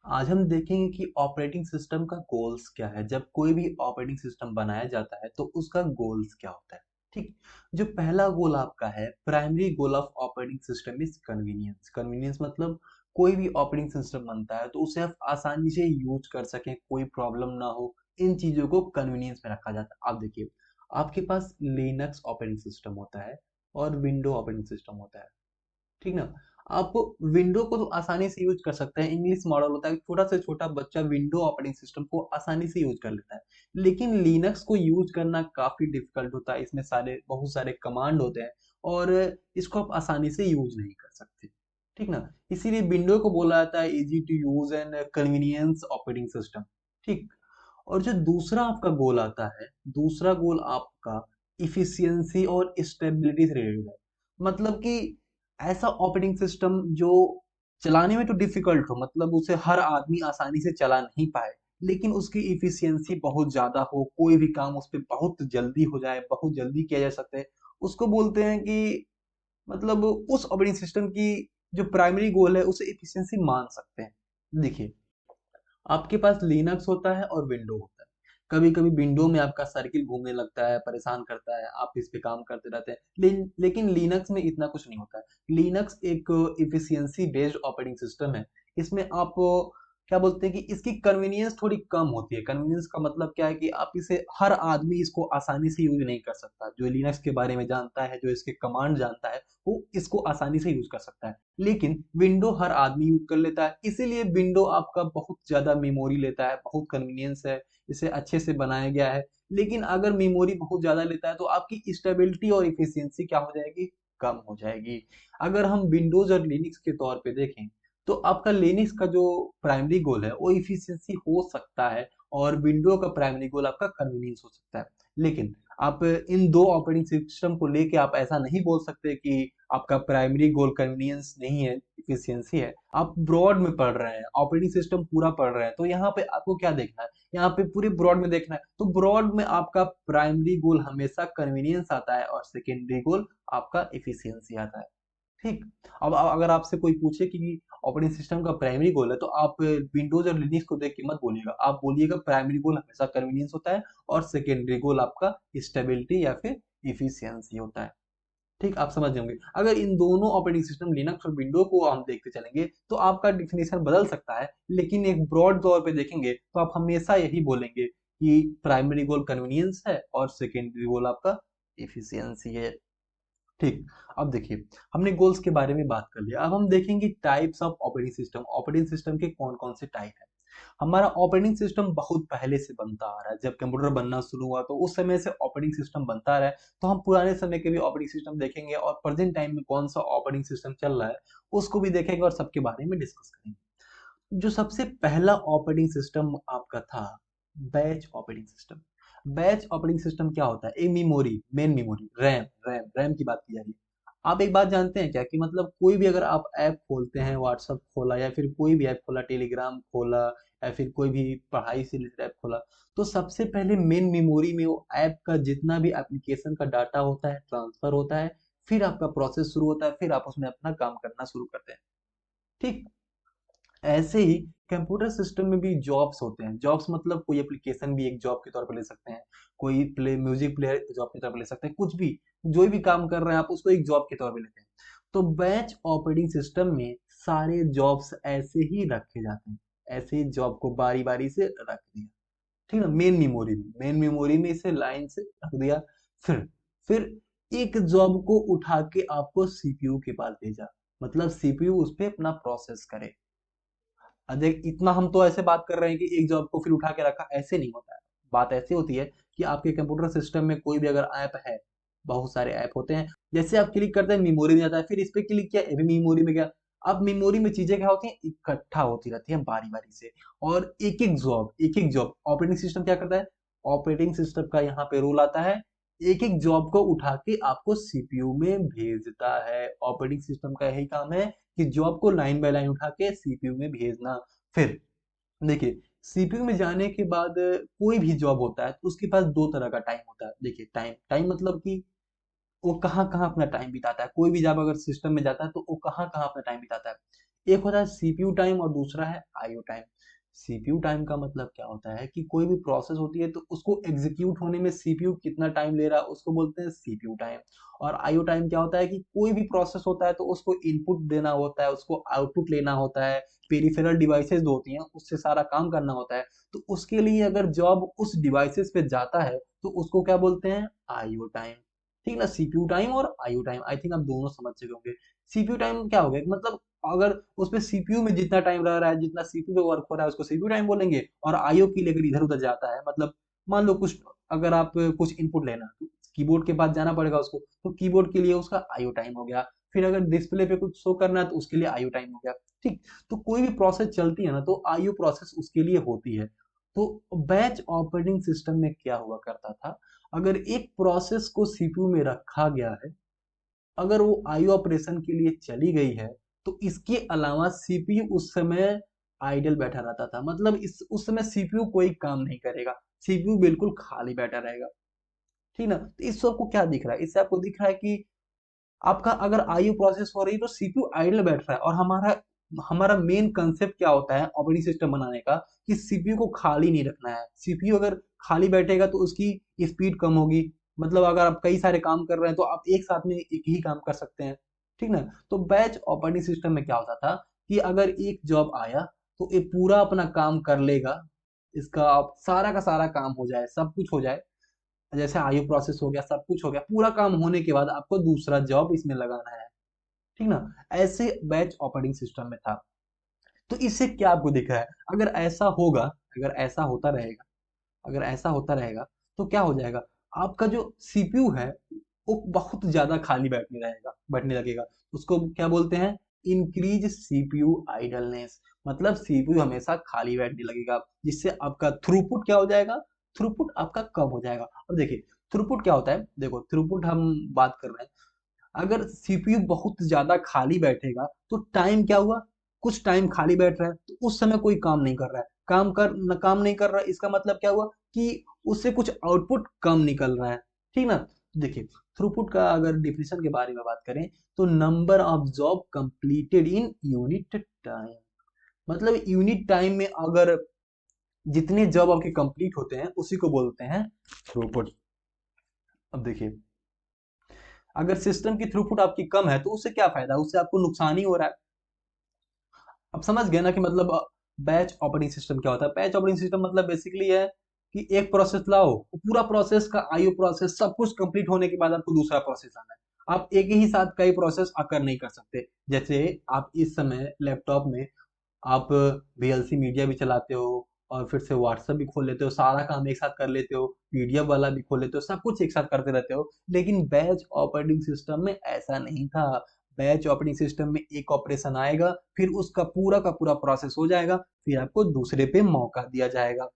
आज हम देखेंगे कि ऑपरेटिंग सिस्टम का गोल्स क्या है। जब कोई भी ऑपरेटिंग सिस्टम बनाया जाता है तो उसका गोल्स क्या होता है। ठीक। जो पहला गोल आपका है, primary goal of operating system is convenience. Convenience मतलब कोई भी ऑपरेटिंग सिस्टम बनता है तो उसे आप आसानी से यूज कर सकें, कोई प्रॉब्लम ना हो। इन चीजों को कन्वीनियंस में रखा जाता है। आप देखिए, आपके पास लिनक्स ऑपरेटिंग सिस्टम होता है और विंडो ऑपरेटिंग सिस्टम होता है। ठीक ना। आप विंडो को तो आसानी से यूज कर सकते हैं, इंग्लिश मॉडल होता है, छोटा से छोटा बच्चा विंडो ऑपरेटिंग सिस्टम को आसानी से यूज कर लेता है। लेकिन लिनक्स को यूज करना काफी डिफिकल्ट होता है, इसमें सारे बहुत सारे कमांड होते हैं और इसको आप आसानी से यूज नहीं कर सकते। ठीक ना। इसीलिए विंडो को बोला जाता है easy to use and convenience operating system. ठीक। और जो दूसरा आपका गोल आता है, दूसरा गोल आपका इफिशियंसी और स्टेबिलिटी से रिलेटेड है। मतलब कि ऐसा ऑपरेटिंग सिस्टम जो चलाने में तो डिफिकल्ट हो, मतलब उसे हर आदमी आसानी से चला नहीं पाए, लेकिन उसकी इफिशियंसी बहुत ज्यादा हो, कोई भी काम उस पर बहुत जल्दी हो जाए, बहुत जल्दी किया जा सकता है। उसको बोलते हैं कि मतलब उस ऑपरेटिंग सिस्टम की जो प्राइमरी गोल है उसे इफिशियंसी मान सकते हैं। देखिए, आपके पास लिनक्स होता है और विंडो होता है। कभी कभी विंडो में आपका सर्किल घूमने लगता है, परेशान करता है, आप इस पे काम करते रहते हैं। लेकिन लिनक्स में इतना कुछ नहीं होता है। लिनक्स एक इफिशियंसी बेस्ड ऑपरेटिंग सिस्टम है। इसमें आप क्या बोलते हैं कि इसकी कन्वीनियंस थोड़ी कम होती है। कन्वीनियंस का मतलब क्या है कि आप इसे हर आदमी इसको आसानी से यूज नहीं कर सकता। जो लिनक्स के बारे में जानता है, जो इसके कमांड जानता है, वो इसको आसानी से यूज कर सकता है। लेकिन विंडो हर आदमी यूज कर लेता है, इसीलिए विंडो आपका बहुत ज्यादा मेमोरी लेता है, बहुत कन्वीनियंस है, इसे अच्छे से बनाया गया है। लेकिन अगर मेमोरी बहुत ज्यादा लेता है तो आपकी स्टेबिलिटी और इफिशियंसी क्या हो जाएगी, कम हो जाएगी। अगर हम विंडोज और लिनक्स के तौर पे देखें तो आपका लिनक्स का जो प्राइमरी गोल है वो इफिशियंसी हो सकता है और विंडो का प्राइमरी गोल आपका कन्वीनियंस हो सकता है। लेकिन आप इन दो ऑपरेटिंग सिस्टम को लेके आप ऐसा नहीं बोल सकते कि आपका प्राइमरी गोल कन्वीनियंस नहीं है, इफिशियंसी है। आप ब्रॉड में पढ़ रहे हैं, ऑपरेटिंग सिस्टम पूरा पढ़ रहे हैं, तो यहाँ पे आपको क्या देखना है, यहाँ पे पूरे ब्रॉड में देखना है। तो ब्रॉड में आपका प्राइमरी गोल हमेशा कन्वीनियंस आता है और सेकेंडरी गोल आपका इफिशियंसी आता है। ठीक। अब अगर आपसे कोई पूछे कि ऑपरेटिंग सिस्टम का प्राइमरी गोल है तो आप विंडोज और लिनक्स को देख के मत बोलिएगा, आप बोलिएगा प्राइमरी गोल हमेशा कन्वीनियंस होता है और सेकेंडरी गोल आपका स्टेबिलिटी या फिर इफिशियंसी होता है। ठीक, आप समझ जाओगे। अगर इन दोनों ऑपरेटिंग सिस्टम लिनक्स और विंडो को हम देखते चलेंगे तो आपका डिफिनेशन बदल सकता है, लेकिन एक ब्रॉड तौर पे देखेंगे तो आप हमेशा यही बोलेंगे कि प्राइमरी गोल कन्वीनियंस है और सेकेंडरी गोल आपका इफिशियंसी है। ठीक। अब देखिए, हमने गोल्स के बारे में बात कर लिया, अब हम देखेंगे types of operating system. Operating system के कौन कौन से टाइप है। हमारा ऑपरेटिंग सिस्टम बहुत पहले से बनता आ रहा है, जब कंप्यूटर बनना शुरू हुआ तो उस समय से ऑपरेटिंग सिस्टम बनता रहा है। तो हम पुराने समय के भी ऑपरेटिंग सिस्टम देखेंगे और प्रेजेंट टाइम में कौन सा ऑपरेटिंग सिस्टम चल रहा है उसको भी देखेंगे और सबके बारे में डिस्कस करेंगे। जो सबसे पहला ऑपरेटिंग सिस्टम आपका था, batch operating system. Batch operating system क्या होता है, एक मेमोरी, मेन मेमोरी, रैम की बात की जा रही है। आप एक बात जानते हैं क्या कि मतलब कोई भी अगर आप ऐप खोलते हैं, व्हाट्सअप खोला या फिर कोई भी ऐप खोला, टेलीग्राम खोला या फिर कोई भी पढ़ाई से रिलेटेड ऐप खोला, तो सबसे पहले मेन मेमोरी में वो ऐप का जितना भी एप्लीकेशन का डाटा होता है ट्रांसफर होता है, फिर आपका प्रोसेस शुरू होता है, फिर आप उसमें अपना काम करना शुरू करते हैं। ठीक। ऐसे ही कंप्यूटर सिस्टम में भी जॉब्स होते हैं। जॉब्स मतलब कोई एप्लीकेशन भी एक जॉब के तौर पर ले सकते हैं, कोई प्ले म्यूजिक प्लेयर जॉब के तौर पर ले सकते हैं, कुछ भी जो भी काम कर रहे हैं आप उसको एक जॉब के तौर पर लेते हैं। तो बैच ऑपरेटिंग सिस्टम में सारे जॉब्स ऐसे ही रखे जाते हैं, ऐसे ही जॉब को बारी बारी से रख दिया। ठीक है, मेन मेमोरी में इसे लाइन से रख दिया। फिर फिर एक जॉब को उठा के आपको सीपीयू के पास भेजा, मतलब सीपीयू उस पर अपना प्रोसेस करे। देख, इतना हम तो ऐसे बात कर रहे हैं कि एक जॉब को फिर उठा के रखा, ऐसे नहीं होता है। बात ऐसी होती है कि आपके कंप्यूटर सिस्टम में कोई भी अगर ऐप है, बहुत सारे ऐप होते हैं, जैसे आप क्लिक करते हैं मेमोरी में जाता है, फिर इस पे क्लिक किया ये भी मेमोरी में गया। अब मेमोरी में चीजें क्या होती हैं, इकट्ठा होती रहती हैं बारी बारी से। और एक एक जॉब ऑपरेटिंग सिस्टम क्या करता है, ऑपरेटिंग सिस्टम का यहाँ पे रूल आता है, एक एक जॉब को उठा के आपको सीपीयू में भेजता है। ऑपरेटिंग सिस्टम का यही काम है कि जॉब को लाइन बाय लाइन उठा के सीपीयू में भेजना। फिर देखिए, सीपीयू में जाने के बाद कोई भी जॉब होता है तो उसके पास दो तरह का टाइम होता है। देखिए, टाइम टाइम मतलब कि वो कहाँ कहाँ अपना टाइम बिताता है। कोई भी जॉब अगर सिस्टम में जाता है तो वो कहाँ कहाँ अपना टाइम बिताता है। एक होता है सीपीयू टाइम और दूसरा है आईओ टाइम। सीपीयू टाइम का मतलब क्या होता है कि कोई भी प्रोसेस होती है तो उसको एग्जीक्यूट होने में सीपीयू कितना टाइम ले रहा है उसको बोलते हैं सीपीयू टाइम। और आईओ टाइम क्या होता है कि कोई भी प्रोसेस होता है तो उसको इनपुट देना होता है, उसको आउटपुट लेना होता है, पेरिफेरल डिवाइसेस होती हैं उससे सारा काम करना होता है। तो उसके लिए अगर जॉब उस डिवाइसेस पे जाता है तो उसको क्या बोलते हैं, आईओ टाइम। ठीक ना, सीपीयू टाइम और आईओ टाइम, आई थिंक आप दोनों समझ चुके होंगे। सीपीयू टाइम क्या हो गया, मतलब अगर उसपे सीपीयू में जितना टाइम रह रहा है, जितना सीपीयू पे वर्क हो रहा है उसको सीपीयू टाइम बोलेंगे। और आईओ के लिए अगर इधर उधर जाता है, मतलब मान लो कुछ, अगर आप कुछ इनपुट लेना तो कीबोर्ड के पास जाना पड़ेगा उसको, तो कीबोर्ड के लिए उसका आईओ टाइम हो गया। फिर अगर डिस्प्ले पे कुछ शो करना है तो उसके लिए आईओ टाइम हो गया। ठीक, तो कोई भी प्रोसेस चलती है ना तो आईओ प्रोसेस उसके लिए होती है। तो बैच ऑपरेटिंग सिस्टम में क्या हुआ करता था, अगर एक प्रोसेस को सीपीयू में रखा गया है, अगर वो आईओ ऑपरेशन के लिए चली गई है, तो इसके अलावा सीपीयू उस समय आइडल बैठा रहता था। मतलब इस उस समय सीपीयू कोई काम नहीं करेगा, सीपीयू बिल्कुल खाली बैठा रहेगा। ठीक ना, तो इससे आपको क्या दिख रहा है, इससे आपको दिख रहा है कि आपका अगर आईओ प्रोसेस हो रही है तो सीपीयू आइडल बैठ रहा है। और हमारा हमारा मेन कंसेप्ट क्या होता है ऑपरेटिंग सिस्टम बनाने का, कि सीपीयू को खाली नहीं रखना है। सीपीयू अगर खाली बैठेगा तो उसकी स्पीड कम होगी। मतलब अगर आप कई सारे काम कर रहे हैं तो आप एक साथ में एक ही काम कर सकते हैं। ठीक ना, तो बैच ऑपरेटिंग सिस्टम में क्या होता था कि अगर एक जॉब आया तो ये पूरा अपना काम कर लेगा, इसका आप सारा का सारा काम हो जाए, सब कुछ हो जाए, जैसे आईओ प्रोसेस हो गया, सब कुछ हो गया, पूरा काम होने के बाद आपको दूसरा जॉब इसमें लगाना है। ठीक ना, ऐसे बैच ऑपरेटिंग सिस्टम में था। तो इससे क्या आपको दिख रहा है, अगर ऐसा होगा, अगर ऐसा होता रहेगा, अगर ऐसा होता रहेगा तो क्या हो जाएगा, आपका जो सीपीयू है वो बहुत ज्यादा खाली बैठने लगेगा। उसको क्या बोलते हैं, इंक्रीज सीपीयू आइडलनेस। मतलब सीपीयू हमेशा खाली बैठने लगेगा, जिससे आपका थ्रूपुट क्या हो जाएगा, थ्रूपुट आपका कम हो जाएगा। अब देखिए थ्रूपुट क्या होता है, देखो थ्रूपुट हम बात कर रहे हैं, अगर सीपीयू बहुत ज्यादा खाली बैठेगा तो टाइम क्या हुआ, कुछ टाइम खाली बैठ रहा है तो उस समय कोई काम नहीं कर रहा है, काम नहीं कर रहा है, इसका मतलब क्या हुआ कि उससे कुछ आउटपुट कम निकल रहा है। ठीक ना, देखिए थ्रूपुट का अगर डिफिनेशन के बारे में बात करें तो number of job completed in unit time. मतलब यूनिट टाइम में अगर जितने जॉब आपके कंप्लीट होते हैं उसी को बोलते हैं थ्रूपुट। अब देखिए अगर सिस्टम की थ्रूपुट आपकी कम है तो उससे क्या फायदा, उससे आपको नुकसान ही हो रहा है। अब समझ गए ना कि मतलब बैच ऑपरेटिंग सिस्टम क्या होता है। बैच ऑपरेटिंग सिस्टम मतलब बेसिकली है कि एक प्रोसेस लाओ, वो पूरा प्रोसेस का आईओ प्रोसेस सब कुछ कंप्लीट होने के बाद आपको दूसरा प्रोसेस आना है। आप एक ही साथ कई प्रोसेस आकर नहीं कर सकते। जैसे आप इस समय लैपटॉप में आप वीएलसी मीडिया भी चलाते हो, और फिर से व्हाट्सएप भी खोल लेते हो, सारा काम एक साथ कर लेते हो, पीडीएफ वाला भी खोल लेते हो, सब कुछ एक साथ करते रहते हो। लेकिन बैच ऑपरेटिंग सिस्टम में ऐसा नहीं था। बैच ऑपरेटिंग सिस्टम में एक ऑपरेशन आएगा, फिर उसका पूरा का पूरा प्रोसेस हो जाएगा, फिर आपको दूसरे पे मौका दिया जाएगा।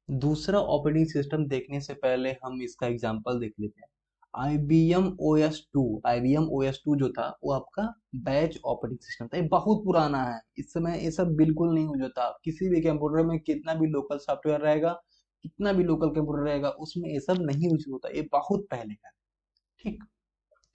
दूसरा ऑपरेटिंग सिस्टम देखने से पहले हम इसका एग्जांपल देख लेते हैं। आईबीएम ओएस टू जो था वो आपका बैच ऑपरेटिंग सिस्टम था। ये बहुत पुराना है, इस समय ये सब बिल्कुल नहीं यूज होता। किसी भी कंप्यूटर में कितना भी लोकल सॉफ्टवेयर रहेगा, कितना भी लोकल कंप्यूटर रहेगा, उसमें ये सब नहीं यूज होता, ये बहुत पहले का है। ठीक,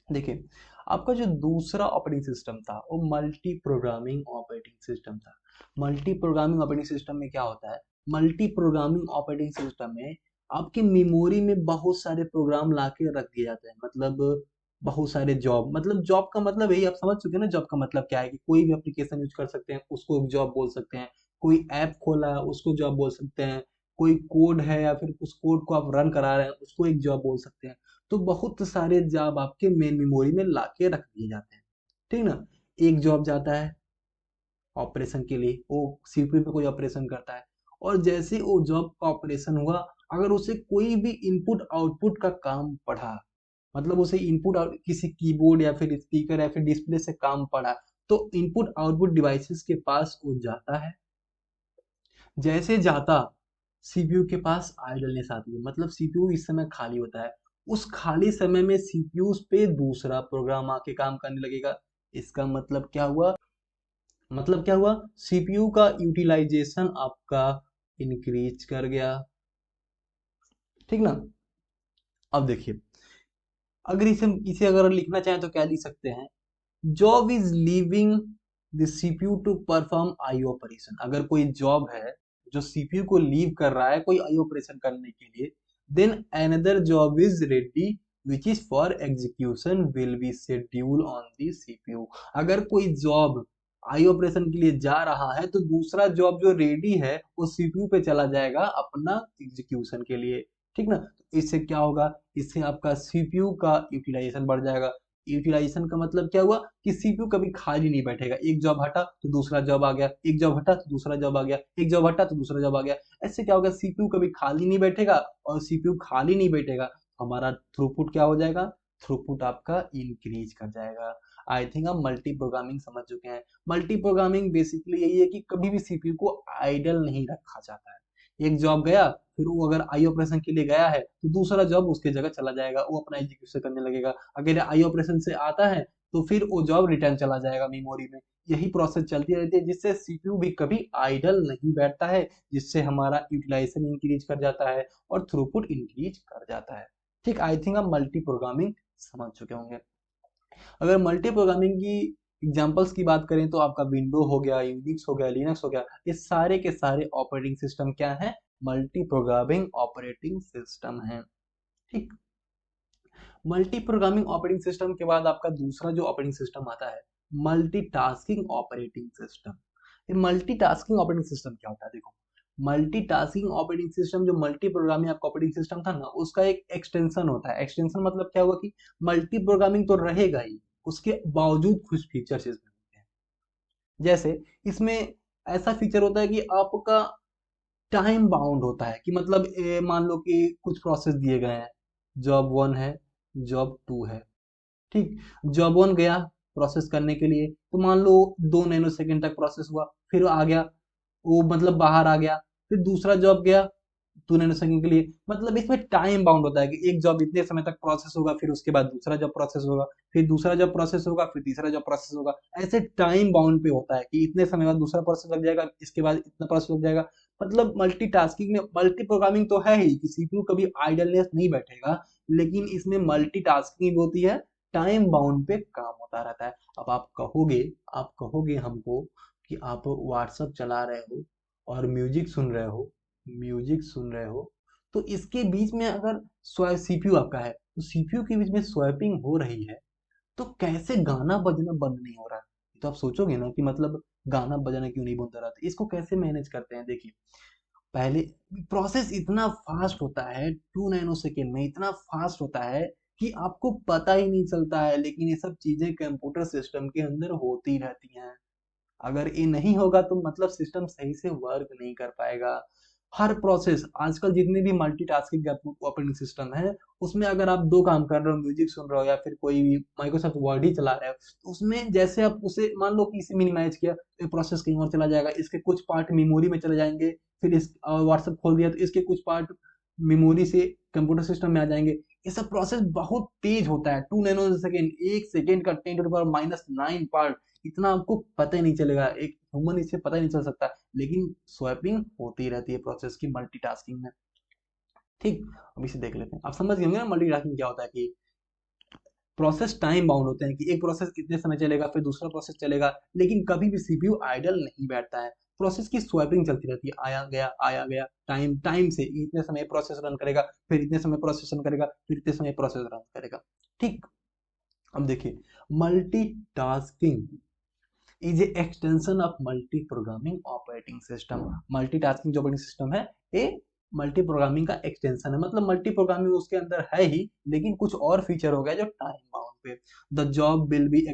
देखिए आपका जो दूसरा ऑपरेटिंग सिस्टम था वो मल्टी प्रोग्रामिंग ऑपरेटिंग सिस्टम था। मल्टी प्रोग्रामिंग ऑपरेटिंग सिस्टम में क्या होता है, मल्टी प्रोग्रामिंग ऑपरेटिंग सिस्टम में आपकी मेमोरी में बहुत सारे प्रोग्राम ला के रख दिए जाते हैं। मतलब बहुत सारे जॉब, मतलब जॉब का मतलब यही आप समझ चुके हैं ना, जॉब का मतलब क्या है कि कोई भी एप्लीकेशन यूज कर सकते हैं उसको जॉब बोल सकते हैं, कोई ऐप खोला है उसको जॉब बोल सकते हैं, कोई कोड है या फिर उस कोड को आप रन करा रहे हैं उसको एक जॉब बोल सकते हैं। तो बहुत सारे जॉब आपके मेन मेमोरी में लाके रख दिए जाते हैं। ठीक ना, एक जॉब जाता है ऑपरेशन के लिए, वो सीपीयू पे कोई ऑपरेशन करता है, और जैसे वो जॉब का ऑपरेशन हुआ, अगर उसे कोई भी इनपुट आउटपुट का काम पड़ा, मतलब उसे इनपुट किसी कीबोर्ड या फिर स्पीकर या फिर डिस्प्ले से काम पड़ा, तो इनपुट आउटपुट डिवाइसेस के पास वो जाता है। जैसे जाता, सीपीयू के पास आइडलनेस आती है, मतलब सीपीयू इस समय खाली होता है। उस खाली समय में सीपीयू पे दूसरा प्रोग्राम आके काम करने लगेगा। इसका मतलब क्या हुआ, मतलब क्या हुआ, सीपीयू का यूटिलाइजेशन आपका इंक्रीज कर गया। ठीक ना, अब देखिए अगर इसे इसे अगर लिखना चाहें तो क्या लिख सकते हैं, job is leaving the CPU to perform I operation. अगर कोई जॉब है जो सीपीयू को लीव कर रहा है कोई आई ऑपरेशन करने के लिए, then another job is ready which is for execution will be schedule on the CPU. अगर कोई जॉब आई ऑपरेशन के लिए जा रहा है तो दूसरा जॉब जो रेडी है वो सीपीयू पे चला जाएगा अपना एग्जीक्यूशन के लिए। ठीक ना, तो इससे क्या होगा, इससे आपका सीपीयू का यूटिलाइजेशन बढ़ जाएगा। यूटिलाइजेशन का मतलब क्या हुआ कि सीपीयू कभी खाली नहीं बैठेगा, एक जॉब हटा तो दूसरा जॉब आ गया, एक जॉब हटा तो दूसरा जॉब आ गया, एक जॉब हटा तो दूसरा जॉब आ गया। ऐसे क्या होगा, सीपीयू कभी खाली नहीं बैठेगा, और सीपीयू खाली नहीं बैठेगा हमारा थ्रूपुट क्या हो जाएगा, थ्रूपुट आपका इंक्रीज कर जाएगा। आई थिंक आप मल्टी प्रोग्रामिंग समझ चुके हैं। मल्टी प्रोग्रामिंग बेसिकली यही है कि कभी भी सीपीयू को आइडल नहीं रखा जाता है। एक जॉब गया, फिर वो अगर आई ऑपरेशन के लिए गया है तो दूसरा जॉब उसके जगह चला जाएगा, वो अपना एग्जीक्यूशन करने लगेगा। अगर आई ऑपरेशन से आता है तो फिर वो जॉब रिटर्न चला जाएगा मेमोरी में। यही प्रोसेस चलती रहती है जिससे सीपीयू भी कभी आइडल नहीं बैठता है, जिससे हमारा यूटिलाइजेशन इंक्रीज कर जाता है और थ्रूपुट इंक्रीज कर जाता है। ठीक, आई थिंक आप मल्टी प्रोग्रामिंग समझ चुके होंगे। अगर मल्टी प्रोग्रामिंग की एग्जांपल्स की बात करें तो आपका विंडो हो गया, यूनिक्स हो गया, लिनक्स हो गया, ये सारे के सारे ऑपरेटिंग सिस्टम क्या है, मल्टी प्रोग्रामिंग ऑपरेटिंग सिस्टम है। ठीक, मल्टी प्रोग्रामिंग ऑपरेटिंग सिस्टम के बाद आपका दूसरा जो ऑपरेटिंग सिस्टम आता है मल्टीटास्किंग ऑपरेटिंग सिस्टम। ये मल्टीटास्किंग ऑपरेटिंग सिस्टम क्या होता है, देखो मल्टीटास्किंग ऑपरेटिंग सिस्टम जो मल्टी प्रोग्रामिंग आपका ऑपरेटिंग सिस्टम था ना, उसका एक एक्सटेंशन होता है। एक्सटेंशन मतलब क्या हुआ कि मल्टी प्रोग्रामिंग तो रहेगा ही, उसके बावजूद कुछ फीचर्स इसमें होते हैं। जैसे इसमें ऐसा फीचर होता है कि आपका टाइम बाउंड होता है, कि मतलब मान लो कि कुछ प्रोसेस दिए गए हैं, जॉब 1 है, जॉब 2 है। ठीक, जॉब 1 गया प्रोसेस करने के लिए तो मान लो 2 नैनो सेकंड तक प्रोसेस हुआ, फिर आ गया वो मतलब बाहर आ गया, फिर दूसरा जॉब गया 2 नैनो सेकंड के लिए। मतलब इसमें टाइम बाउंड होता है कि एक जॉब इतने समय तक प्रोसेस होगा, फिर उसके बाद दूसरा जॉब प्रोसेस होगा, फिर दूसरा जॉब प्रोसेस होगा, फिर तीसरा जॉब प्रोसेस होगा। ऐसे टाइम बाउंड पे होता है कि इतने समय बाद दूसरा प्रोसेस लग जाएगा, इसके बाद इतना प्रोसेस लग जाएगा। मतलब मल्टीटास्किंग में मल्टी प्रोग्रामिंग तो है ही कि सीपीयू कभी आइडलनेस नहीं बैठेगा, लेकिन इसमें मल्टीटास्किंग भी होती है, टाइम बाउंड पे काम होता रहता है। अब आप कहोगे हमको कि आप व्हाट्सएप चला रहे हो और म्यूजिक सुन रहे हो तो इसके बीच में अगर सीपीयू आपका है तो सीपीयू के बीच में स्वैपिंग हो रही है, तो कैसे गाना बजना बंद नहीं हो रहा है। तो आप सोचोगे ना कि मतलब गाना बजाना क्यों नहीं बंद हो रहा था, इसको कैसे मैनेज करते हैं। देखिए, पहले प्रोसेस इतना फास्ट होता है, 2 नैनो सेकेंड में इतना फास्ट होता है कि आपको पता ही नहीं चलता है, लेकिन ये सब चीजें कंप्यूटर सिस्टम के अंदर होती रहती हैं। अगर ये नहीं होगा तो मतलब सिस्टम सही से वर्क नहीं कर पाएगा। हर प्रोसेस आजकल जितने भी मल्टीटास्किंग ऑपरेटिंग सिस्टम है, उसमें अगर आप दो काम कर रहे हो, म्यूजिक सुन रहे हो या फिर कोई भी माइक्रोसॉफ्ट वर्ड ही चला रहे हो, तो उसमें जैसे आप उसे मान लो कि इसे मिनिमाइज किया तो प्रोसेस कहीं और चला जाएगा, इसके कुछ पार्ट मेमोरी में चले जाएंगे, फिर इस व्हाट्सएप खोल दिया तो इसके कुछ पार्ट मेमोरी से कंप्यूटर सिस्टम में आ जाएंगे। ये सब प्रोसेस बहुत तेज होता है, 2 नैनो सेकेंड, 1 सेकेंड का 10⁻⁹ पार्ट, इतना आपको पता ही नहीं चलेगा, एक ह्यूमन इसे पता ही नहीं चल सकता। लेकिन स्वैपिंग होती रहती है प्रोसेस की मल्टीटास्किंग में। ठीक, अब इसे देख लेते हैं। आप समझ गए होंगे ना मल्टीटास्किंग क्या होता है, कि प्रोसेस टाइम बाउंड होते हैं कि एक प्रोसेस इतने समय चलेगा फिर दूसरा प्रोसेस चलेगा, लेकिन कभी भी सीपीयू आइडल नहीं बैठता है। प्रोसेस की स्वैपिंग चलती रहती है, आया गया, टाइम टाइम से इतने समय प्रोसेस रन करेगा, फिर इतने समय प्रोसेस रन करेगा, फिर इतने समय प्रोसेस रन करेगा। ठीक, अब देखिए, multitasking is a extension of multi programming operating system. Multitasking जो ऑपरेटिंग सिस्टम है, ये मल्टी प्रोग्रामिंग का एक्सटेंशन है। मतलब मल्टी प्रोग्रामिंग उसके अंदर है ही, लेकिन कुछ और फीचर हो गया जो टाइम बाउंड पे। द जॉब विल बी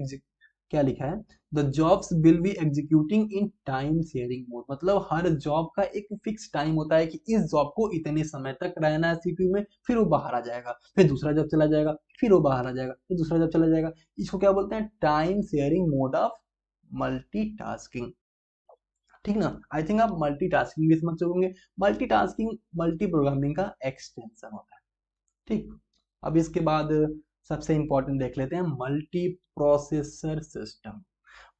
क्या लिखा है, the jobs will be executing in time sharing mode. मतलब हर जॉब का एक फिक्स टाइम होता है कि इस जॉब को इतने समय तक रहना है सीपीयू में, फिर वो बाहर आ जाएगा, फिर दूसरा जॉब चला जाएगा, फिर वो बाहर आ जाएगा, फिर दूसरा जॉब चला जाएगा। इसको क्या बोलते हैं, time sharing mode of multitasking. ठीक ना, आई थिंक आप मल्टीटास्किंग भी समझ चुके। मल्टीटास्किंग मल्टी प्रोग्रामिंग का एक्सटेंशन होता है। ठीक, अब इसके बाद सबसे इंपॉर्टेंट देख लेते हैं multi processor system.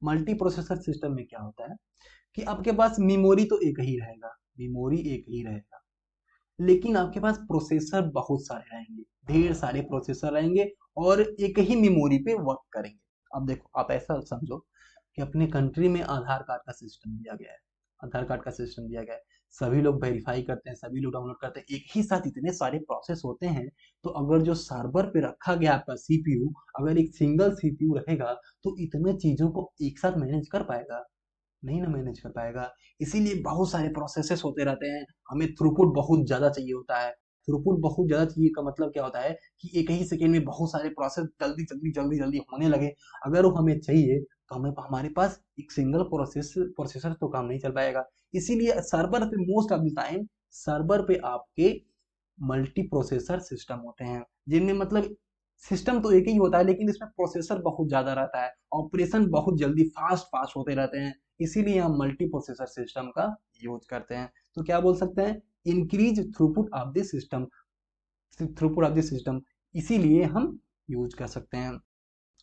Multi processor system में क्या होता है कि आपके पास मेमोरी तो एक ही रहेगा, मेमोरी एक ही रहेगा, लेकिन आपके पास प्रोसेसर बहुत सारे रहेंगे, ढेर सारे प्रोसेसर रहेंगे और एक ही मेमोरी पे वर्क करेंगे। अब देखो, आप ऐसा समझो कि अपने कंट्री में आधार कार्ड का सिस्टम दिया गया है। आधार कार्ड का सिस्टम दिया गया है, सभी लोग वेरीफाई करते हैं, सभी लोग डाउनलोड करते हैं, एक ही साथ इतने सारे प्रोसेस होते हैं। तो अगर जो सर्वर पे रखा गया आपका सीपीयू, अगर एक सिंगल सीपीयू रहेगा तो इतने चीजों को एक साथ मैनेज कर पाएगा? नहीं ना मैनेज कर पाएगा। इसीलिए बहुत सारे प्रोसेसेस होते रहते हैं, हमें थ्रूपुट बहुत ज्यादा चाहिए होता है। थ्रूपुट बहुत ज्यादा चाहिए का मतलब क्या होता है कि एक ही सेकेंड में बहुत सारे प्रोसेस जल्दी जल्दी जल्दी जल्दी होने लगे। अगर वो हमें चाहिए तो हमारे पास एक सिंगल प्रोसेसर तो काम नहीं चल पाएगा। इसीलिए सर्वर पे most of the time server पे आपके मल्टी प्रोसेसर सिस्टम होते हैं, जिनमें मतलब सिस्टम तो एक ही होता है लेकिन इसमें प्रोसेसर बहुत ज्यादा रहता है, ऑपरेशन बहुत जल्दी फास्ट फास्ट होते रहते हैं। इसीलिए हम मल्टी प्रोसेसर सिस्टम का यूज करते हैं। तो क्या बोल सकते हैं, increase throughput of the system, throughput of the system, इसीलिए हम यूज कर सकते हैं।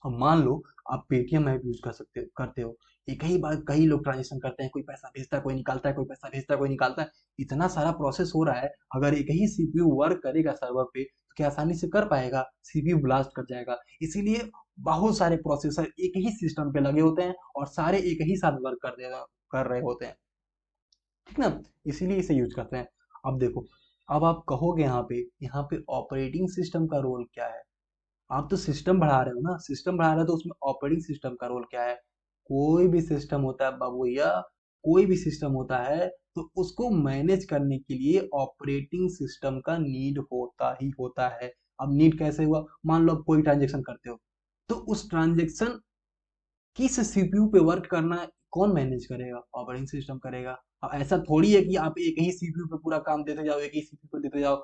अब मान लो आप पेटीएम ऐप यूज करते हो, एक ही बार कई लोग ट्रांजेक्शन करते हैं, कोई पैसा भेजता है कोई निकालता है, कोई पैसा भेजता है कोई निकालता है, इतना सारा प्रोसेस हो रहा है। अगर एक ही सीपीयू वर्क करेगा सर्वर पे तो क्या आसानी से कर पाएगा? सीपीयू ब्लास्ट कर जाएगा। इसीलिए बहुत सारे प्रोसेसर एक ही सिस्टम पे लगे होते हैं और सारे एक ही साथ वर्क कर रहे होते हैं, ठीक ना। इसीलिए इसे यूज करते हैं। अब देखो, अब आप कहोगे यहाँ पे ऑपरेटिंग सिस्टम का रोल क्या है? आप तो सिस्टम बढ़ा रहे हो ना, सिस्टम बढ़ा रहे हो तो उसमें ऑपरेटिंग सिस्टम का रोल क्या है? कोई भी सिस्टम होता है बाबू भैया, कोई भी सिस्टम होता है तो उसको मैनेज करने के लिए ऑपरेटिंग सिस्टम का नीड होता ही होता है। अब नीड कैसे हुआ? मान लो आप कोई ट्रांजेक्शन करते हो तो उस ट्रांजेक्शन किस सीपीयू पे वर्क करना है, कौन मैनेज करेगा? ऑपरेटिंग सिस्टम करेगा। अब ऐसा थोड़ी है कि आप एक ही सीपीयू पे पूरा काम देते जाओ, एक ही सीपीयू पे देते जाओ,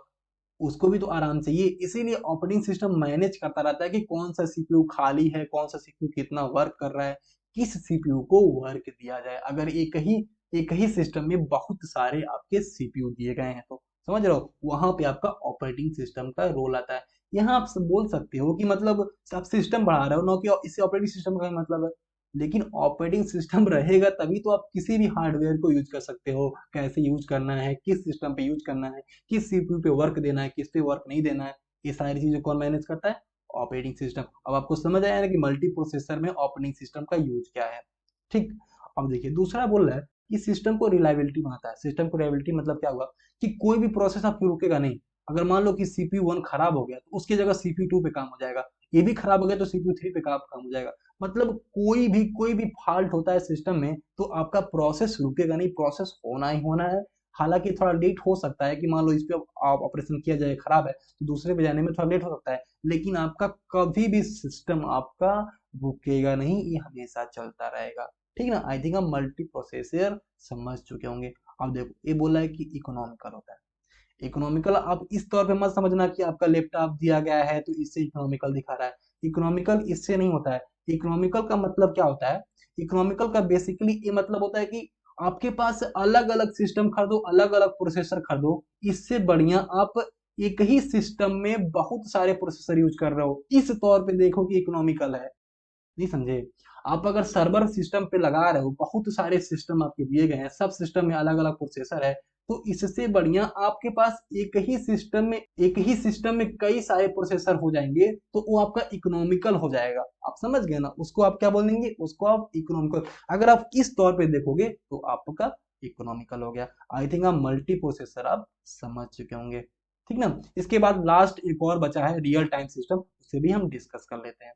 उसको भी तो आराम चाहिए। इसीलिए ऑपरेटिंग सिस्टम मैनेज करता रहता है कि कौन सा सीपीयू खाली है, कौन सा सीपीयू कितना वर्क कर रहा है, किस सीपीयू को वर्क दिया जाए। अगर एक ही सिस्टम में बहुत सारे आपके सीपीयू दिए गए हैं तो समझ रहे हो, वहां पे आपका ऑपरेटिंग सिस्टम का रोल आता है। यहाँ आप बोल सकते हो कि मतलब आप सिस्टम बढ़ा रहे हो ना, कि इससे ऑपरेटिंग सिस्टम का मतलब है। लेकिन ऑपरेटिंग सिस्टम रहेगा तभी तो आप किसी भी हार्डवेयर को यूज कर सकते हो, कैसे यूज करना है, किस सिस्टम पे यूज करना है, किस सीपीयू पे वर्क देना है, किस पे वर्क नहीं देना है, ये सारी चीजें कौन मैनेज करता है? Operating system. अब आपको समझ आया ना कि मल्टी प्रोसेसर में ऑपरेटिंग सिस्टम का यूज क्या है, ठीक। अब देखिए दूसरा बोल रहा है कि सिस्टम को रिलायबिलिटी बनाता है। सिस्टम को रिलायबिलिटी मतलब क्या हुआ कि कोई भी प्रोसेस आपकी रुकेगा नहीं। अगर मान लो कि सीपीयू 1 खराब हो गया तो उसकी जगह सीपीयू 2 पे काम हो जाएगा, ये भी खराब हो गया तो सीपीयू 3 पे काम हो जाएगा। मतलब कोई भी फॉल्ट होता है सिस्टम में तो आपका प्रोसेस रुकेगा नहीं, प्रोसेस होना ही होना है। हालांकि थोड़ा लेट हो सकता है कि मान लो इस पे आप ऑपरेशन किया जाए, खराब है तो दूसरे पे जाने में थोड़ा लेट हो सकता है, लेकिन आपका कभी भी सिस्टम आपका रुकेगा नहीं, ये हमेशा चलता रहेगा, ठीक ना। आई थिंक हम मल्टी प्रोसेसर समझ चुके होंगे। अब देखो ये बोला है कि इकोनॉमिकल होता है। इकोनॉमिकल आप इस तौर पे मत समझना कि आपका लैपटॉप दिया गया है तो इससे इकोनॉमिकल दिखा रहा है। इकोनॉमिकल इससे नहीं होता है। इकोनॉमिकल का मतलब क्या होता है? इकोनॉमिकल का बेसिकली ये मतलब होता है कि आपके पास अलग अलग सिस्टम खरीदो, अलग अलग प्रोसेसर खरीदो, इससे बढ़िया आप एक ही सिस्टम में बहुत सारे प्रोसेसर यूज कर रहे हो, इस तौर पे देखो कि इकोनॉमिकल है। नहीं समझे? आप अगर सर्वर सिस्टम पे लगा रहे हो, बहुत सारे सिस्टम आपके दिए गए हैं, सब सिस्टम में अलग अलग प्रोसेसर है, तो इससे बढ़िया आपके पास एक ही सिस्टम में कई सारे प्रोसेसर हो जाएंगे तो वो आपका इकोनॉमिकल हो जाएगा। आप समझ गए ना, उसको आप क्या बोलेंगे? उसको आप इकोनॉमिकल। अगर आप इस तौर पे देखोगे तो आपका इकोनॉमिकल हो गया। आई थिंक आप मल्टी प्रोसेसर आप समझ चुके होंगे, ठीक ना। इसके बाद लास्ट एक और बचा है रियल टाइम सिस्टम, उसे भी हम डिस्कस कर लेते हैं।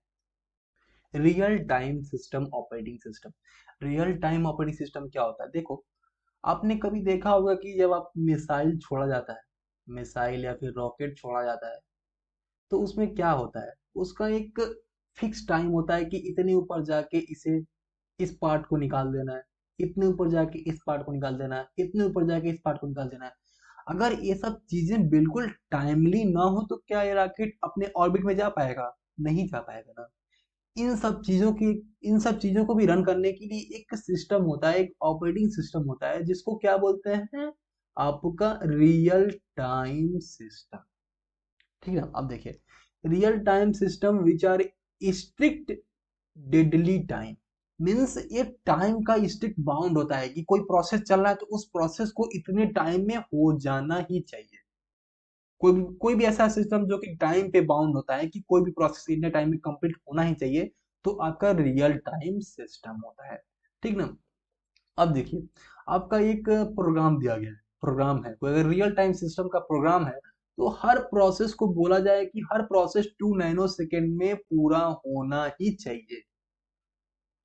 Real time system operating system. Real time operating system क्या होता है? देखो, आपने कभी देखा होगा कि जब आप मिसाइल छोड़ा जाता है, मिसाइल या फिर रॉकेट छोड़ा जाता है, तो उसमें क्या होता है? उसका एक फिक्स टाइम होता है कि इतने ऊपर जाके इसे इस पार्ट को निकाल देना है, इतने ऊपर जाके इस पार्ट को निकाल देना है, इतने ऊपर जाके इस पार्ट को निकाल देना है। अगर ये सब चीजें बिल्कुल टाइमली ना हो तो क्या ये रॉकेट अपने ऑर्बिट में जा पाएगा? नहीं जा पाएगा ना। इन सब चीजों को भी रन करने के लिए एक सिस्टम होता है, एक ऑपरेटिंग सिस्टम होता है, जिसको क्या बोलते हैं? आपका रियल टाइम सिस्टम, ठीक है। अब देखिए, real time system which are strict deadly time, means ये टाइम का स्ट्रिक्ट बाउंड होता है कि कोई प्रोसेस चल रहा है तो उस प्रोसेस को इतने टाइम में हो जाना ही चाहिए। कोई भी ऐसा सिस्टम जो कि टाइम पे बाउंड होता है कि कोई भी प्रोसेस इतने टाइम में कंप्लीट होना ही चाहिए, तो आपका रियल टाइम सिस्टम होता है। ठीक ना। अब देखिए, आपका एक प्रोग्राम दिया गया है, प्रोग्राम है कोई, अगर रियल टाइम सिस्टम का प्रोग्राम है तो हर प्रोसेस को बोला जाए कि हर प्रोसेस 2 नैनो सेकेंड में पूरा होना ही चाहिए।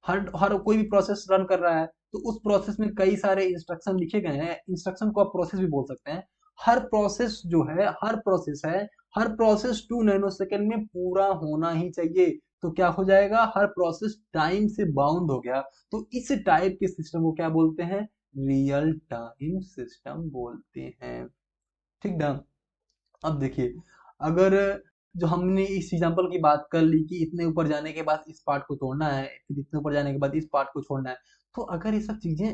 हर हर कोई भी प्रोसेस रन कर रहा है तो उस प्रोसेस में कई सारे इंस्ट्रक्शन लिखे गए हैं, इंस्ट्रक्शन को आप प्रोसेस भी बोल सकते हैं। हर प्रोसेस जो है, हर प्रोसेस है, हर प्रोसेस 2 नैनो सेकेंड में पूरा होना ही चाहिए। तो क्या हो जाएगा, हर प्रोसेस टाइम से बाउंड हो गया। तो इस टाइप के सिस्टम को क्या बोलते हैं, रियल टाइम सिस्टम बोलते हैं। ठीक ना। अब देखिए, अगर जो हमने इस एग्जांपल की बात कर ली कि इतने ऊपर जाने के बाद इस पार्ट को तोड़ना है, फिर इतने ऊपर जाने के बाद इस पार्ट को छोड़ना है, तो अगर ये सब चीजें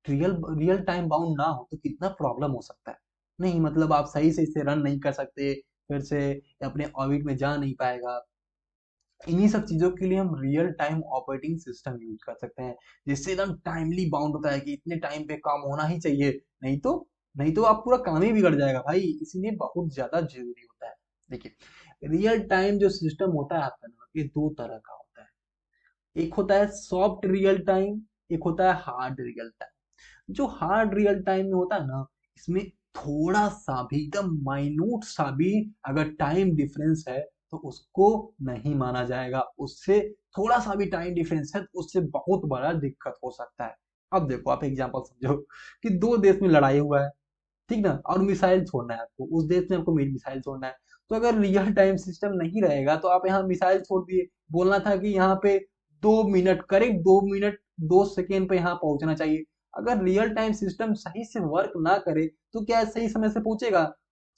रियल रियल टाइम बाउंड ना हो तो कितना प्रॉब्लम हो सकता है। नहीं मतलब आप सही से इसे रन नहीं कर सकते, फिर से अपने ऑर्बिट में जा नहीं पाएगा। इन्हीं सब चीजों के लिए हम real time operating system use कर सकते हैं, जिससे एकदम टाइमली बाउंड होता है कि इतने टाइम पे काम होना ही चाहिए। नहीं तो नहीं तो आप पूरा काम ही बिगड़ जाएगा भाई, इसलिए बहुत ज्यादा जरूरी होता है। देखिए, रियल टाइम जो सिस्टम होता है आपका ना, ये दो तरह का होता है। एक होता है सॉफ्ट रियल टाइम, एक होता है हार्ड रियल टाइम। जो हार्ड रियल टाइम में होता है ना, इसमें थोड़ा सा भी, एकदम माइन्यूट सा भी अगर टाइम डिफरेंस है तो उसको नहीं माना जाएगा। उससे थोड़ा सा भी टाइम डिफरेंस है तो उससे बहुत बड़ा दिक्कत हो सकता है। अब देखो, आप एग्जांपल समझो कि दो देश में लड़ाई हुआ है, ठीक ना, और मिसाइल छोड़ना है आपको, उस देश में आपको मिसाइल छोड़ना है। तो अगर रियल टाइम सिस्टम नहीं रहेगा तो आप यहाँ मिसाइल छोड़ दिए, बोलना था कि यहाँ पे 2 मिनट, करेक्ट 2 मिनट 2 सेकेंड पे यहाँ पहुंचना चाहिए। अगर रियल टाइम सिस्टम सही से वर्क ना करे तो क्या सही समय से पहुंचेगा,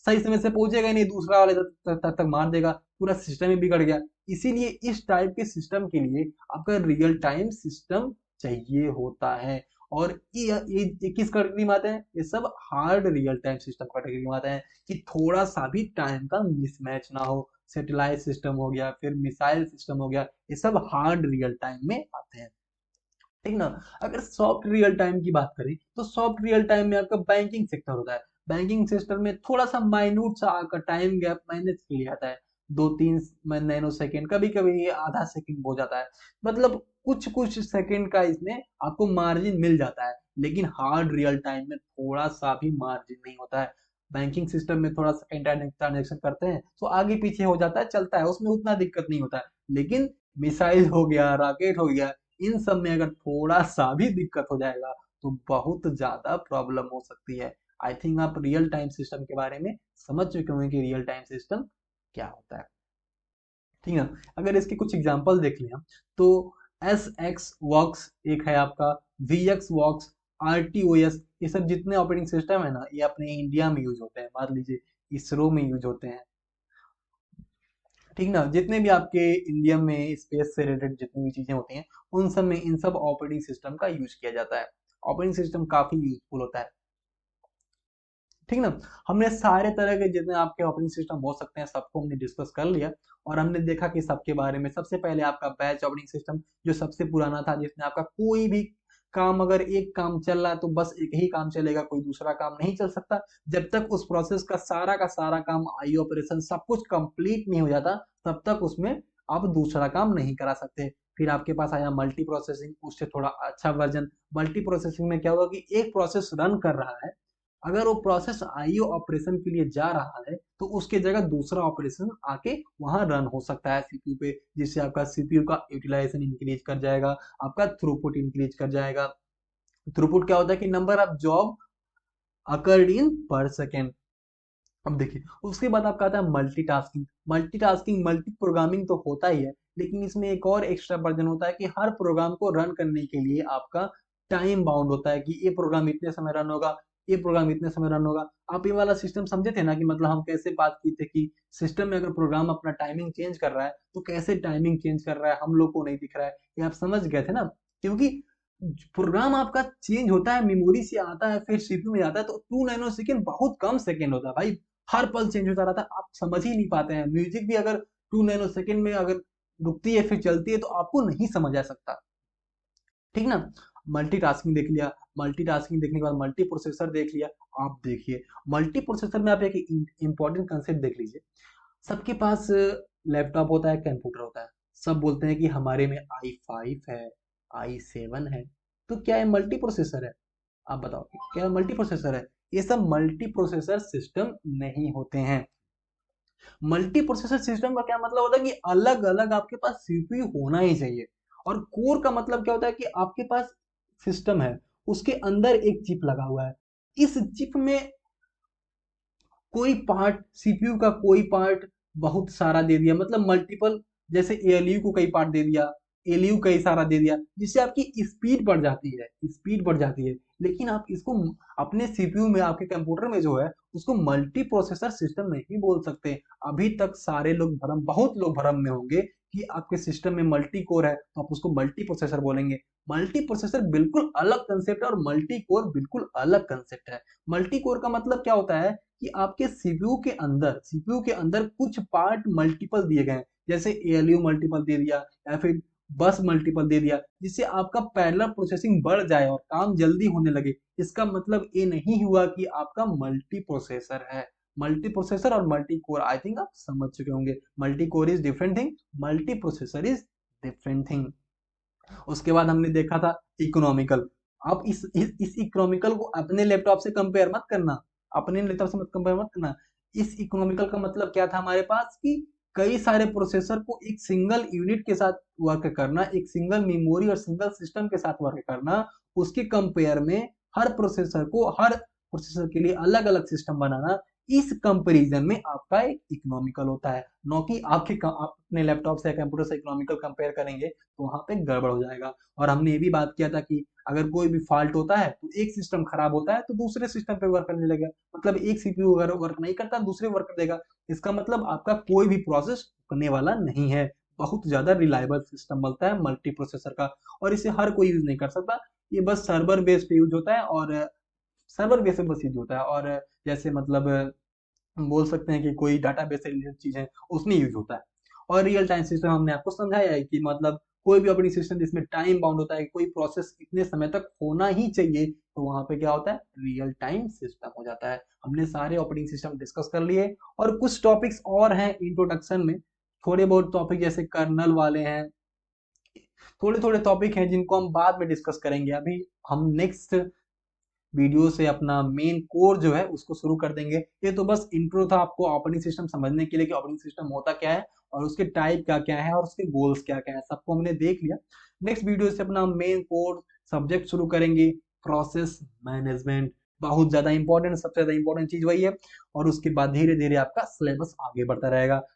सही समय से पहुंचेगा ही नहीं, दूसरा वाले तक मार देगा, पूरा सिस्टम ही बिगड़ गया। इसीलिए इस टाइप के सिस्टम के लिए आपका रियल टाइम सिस्टम चाहिए होता है। और ये किस कैटेगरी में आते हैं, ये सब hard real time system category में आते हैं, कि थोड़ा सा भी टाइम का मिसमैच ना हो। सैटेलाइट सिस्टम हो गया, फिर मिसाइल सिस्टम हो गया, ये सब हार्ड रियल टाइम में आते हैं। ठीक ना। अगर सॉफ्ट रियल टाइम की बात करें तो सॉफ्ट रियल टाइम में आपका बैंकिंग सेक्टर होता है। बैंकिंग सेक्टर में थोड़ा सा माइन्यूट सा आपका टाइम गैप मैनेज के लिए आता है, 2-3 नैनो सेकेंड, कभी कभी आधा सेकेंड हो जाता है। मतलब कुछ कुछ सेकेंड का इसमें आपको मार्जिन मिल जाता है, लेकिन हार्ड रियल टाइम में थोड़ा सा भी मार्जिन नहीं होता है। बैंकिंग सिस्टम में थोड़ा सा इंटरनेट ट्रांजेक्शन करते हैं तो आगे पीछे हो जाता है, चलता है, उसमें उतना दिक्कत नहीं होता है। लेकिन मिसाइल हो गया, रॉकेट हो गया, इन सब में अगर थोड़ा सा भी दिक्कत हो जाएगा तो बहुत ज्यादा प्रॉब्लम हो सकती है। आई थिंक आप रियल टाइम सिस्टम के बारे में समझ चुके होंगे कि रियल टाइम सिस्टम क्या होता है। ठीक है। अगर इसके कुछ एग्जांपल देख लिया तो एस एक्स वर्क्स एक है आपका, VxWorks, R T O S, ये सब जितने ऑपरेटिंग सिस्टम है ना, ये अपने इंडिया में यूज होते हैं। मान लीजिए इसरो में यूज होते हैं। ठीक ना। जितने भी आपके इंडिया में स्पेस से रिलेटेड जितनी भी चीजें होती हैं, उन सब में इन सब ऑपरेटिंग सिस्टम का यूज किया जाता है। ऑपरेटिंग सिस्टम काफी यूजफुल होता है। ठीक ना। हमने सारे तरह के जितने आपके ऑपरेटिंग सिस्टम हो सकते हैं सबको हमने डिस्कस कर लिया, और हमने देखा कि सबके बारे में। सबसे पहले आपका बैच ऑपरेटिंग सिस्टम, जो सबसे पुराना था, जिसमें आपका कोई भी काम, अगर एक काम चल रहा है तो बस एक ही काम चलेगा, कोई दूसरा काम नहीं चल सकता जब तक उस प्रोसेस का सारा काम, आई ऑपरेशन सब कुछ कंप्लीट नहीं हो जाता, तब तक उसमें आप दूसरा काम नहीं करा सकते। फिर आपके पास आया मल्टी प्रोसेसिंग, उससे थोड़ा अच्छा वर्जन। मल्टी प्रोसेसिंग में क्या होगा कि एक प्रोसेस रन कर रहा है, अगर वो प्रोसेस आईओ ऑपरेशन के लिए जा रहा है तो उसके जगह दूसरा ऑपरेशन आके वहां रन हो सकता है सीपीयू पे, जिससे आपका सीपीयू का यूटिलाइजेशन इंक्रीज कर जाएगा, आपका थ्रूपुट इंक्रीज कर जाएगा। थ्रूपुट क्या होता है कि number of job occurred in पर सेकेंड। अब देखिए, उसके बाद आपका आता है मल्टीटास्किंग। मल्टीटास्किंग, मल्टी प्रोग्रामिंग तो होता ही है, लेकिन इसमें एक और एक्स्ट्रा वर्जन होता है कि हर प्रोग्राम को रन करने के लिए आपका टाइम बाउंड होता है, कि ये प्रोग्राम इतने समय रन होगा, ये प्रोग्राम इतने समय रन होगा। आप ये वाला सिस्टम समझे थे ना, कि मतलब हम कैसे बात की थी कि सिस्टम में अगर प्रोग्राम अपना टाइमिंग चेंज कर रहा है तो कैसे टाइमिंग चेंज कर रहा है, हम लोग को नहीं दिख रहा है। ये आप समझ गए थे ना। क्योंकि प्रोग्राम आपका चेंज होता है, मेमोरी से आता है, फिर सीपीयू में जाता है, तो 2 नैनो सेकेंड बहुत कम सेकेंड होता है भाई। हर पल चेंज होता रहता है, आप समझ ही नहीं पाते हैं। म्यूजिक भी अगर 2 नैनो सेकेंड में अगर रुकती है फिर चलती है तो आपको नहीं समझ आ सकता। ठीक ना। मल्टीटास्किंग देख लिया। मल्टीटास्किंग देखने के बाद मल्टी प्रोसेसर देख लिया। आप देखिए, मल्टी प्रोसेसर में आप एक इंपॉर्टेंट कंसेप्ट देख लीजिए। सबके पास लैपटॉप होता है, कंप्यूटर होता है, सब बोलते हैं कि हमारे में i5 है, i7 है, तो क्या ये मल्टी प्रोसेसर है? आप बताओ क्या मल्टी प्रोसेसर है? ये सब मल्टी प्रोसेसर सिस्टम नहीं होते हैं। मल्टी प्रोसेसर सिस्टम का क्या मतलब होता है कि अलग अलग आपके पास सीपीयू होना ही चाहिए। और कोर का मतलब क्या होता है कि आपके पास सिस्टम है, उसके अंदर एक चिप लगा हुआ है, इस चिप में कोई पार्ट, सीपीयू का कोई पार्ट बहुत सारा दे दिया, मतलब मल्टीपल, जैसे एएलयू को कई पार्ट दे दिया, एलयू कई सारा दे दिया, जिससे आपकी स्पीड बढ़ जाती है, स्पीड बढ़ जाती है। लेकिन आप इसको अपने सीपीयू में, आपके कंप्यूटर में जो है, उसको मल्टी प्रोसेसर सिस्टम नहीं बोल सकते। अभी तक सारे लोग भ्रम, बहुत लोग भ्रम में होंगे कि आपके सिस्टम में मल्टी कोर है तो आप उसको मल्टी प्रोसेसर बोलेंगे। मल्टी प्रोसेसर बिल्कुल अलग कंसेप्ट है और मल्टी कोर बिल्कुल अलग कंसेप्ट है। मल्टी कोर का मतलब क्या होता है कि आपके सीपीयू के अंदर कुछ पार्ट मल्टीपल दिए गए हैं, जैसे एएलयू मल्टीपल दे दिया या फिर बस मल्टीपल दे दिया, जिससे आपका पैरेलल प्रोसेसिंग बढ़ जाए और काम जल्दी होने लगे। इसका मतलब ये नहीं हुआ कि आपका मल्टी प्रोसेसर है। मल्टी प्रोसेसर और मल्टी कोर, आई थिंक आप समझ चुके होंगे। Multi core is different thing, multi processor is different thing. उसके बाद हमने देखा था इकोनॉमिकल। आप इस इकोनॉमिकल को अपने लैपटॉप से कंपेयर मत करना, अपने लैपटॉप से मत कंपेयर मत करना। इस इकोनॉमिकल का मतलब क्या था हमारे पास कि कई सारे प्रोसेसर को एक सिंगल यूनिट के साथ वर्क करना, एक सिंगल मेमोरी और सिंगल सिस्टम के साथ वर्क करना, उसके कंपेयर में हर प्रोसेसर के लिए अलग अलग सिस्टम बनाना, इस कंपैरिजन में आपका एक इकोनॉमिकल होता है। न कि आप अपने लैपटॉप से या कंप्यूटर से इकोनॉमिकल कंपेयर करेंगे तो वहां पे गड़बड़ हो जाएगा। और हमने ये भी बात किया था कि अगर कोई भी फॉल्ट होता है तो एक सिस्टम खराब होता है तो दूसरे सिस्टम पे वर्क करने लगेगा, मतलब एक सीपीयू अगर वर्क नहीं करता दूसरे वर्क कर देगा। इसका मतलब आपका कोई भी प्रोसेस रुकने वाला नहीं है। बहुत ज्यादा रिलायबल सिस्टम बनता है मल्टी प्रोसेसर का, और इसे हर कोई यूज नहीं कर सकता। ये बस सर्वर बेस्ड पे यूज होता है, और सर्वर बेस पे बस यूज होता है। और जैसे मतलब हम बोल सकते हैं कि कोई डाटाबेस से रिलेटेड चीज है उसमें यूज होता है। और रियल टाइम सिस्टम हमने आपको समझाया है कि मतलब कोई भी ऑपरेटिंग सिस्टम जिसमें टाइम बाउंड होता है, कोई प्रोसेस इतने समय तक होना ही चाहिए, तो वहां पे क्या होता है, रियल टाइम सिस्टम हो जाता है। हमने सारे ऑपरेटिंग सिस्टम डिस्कस कर लिए, और कुछ टॉपिक्स और हैं इंट्रोडक्शन में, थोड़े बहुत टॉपिक जैसे कर्नल वाले हैं, थोड़े थोड़े टॉपिक हैं जिनको हम बाद में डिस्कस करेंगे। अभी हम नेक्स्ट वीडियो से अपना मेन कोर जो है उसको शुरू कर देंगे। ये तो बस इंट्रो था आपको ऑपरेटिंग सिस्टम समझने के लिए कि ऑपरेटिंग सिस्टम होता क्या है और उसके टाइप क्या क्या है और उसके गोल्स क्या क्या है, सबको हमने देख लिया। नेक्स्ट वीडियो से अपना मेन कोर सब्जेक्ट शुरू करेंगे, प्रोसेस मैनेजमेंट। बहुत ज्यादा इंपॉर्टेंट, सबसे ज्यादा इंपॉर्टेंट चीज वही है। और उसके बाद धीरे धीरे आपका सिलेबस आगे बढ़ता रहेगा।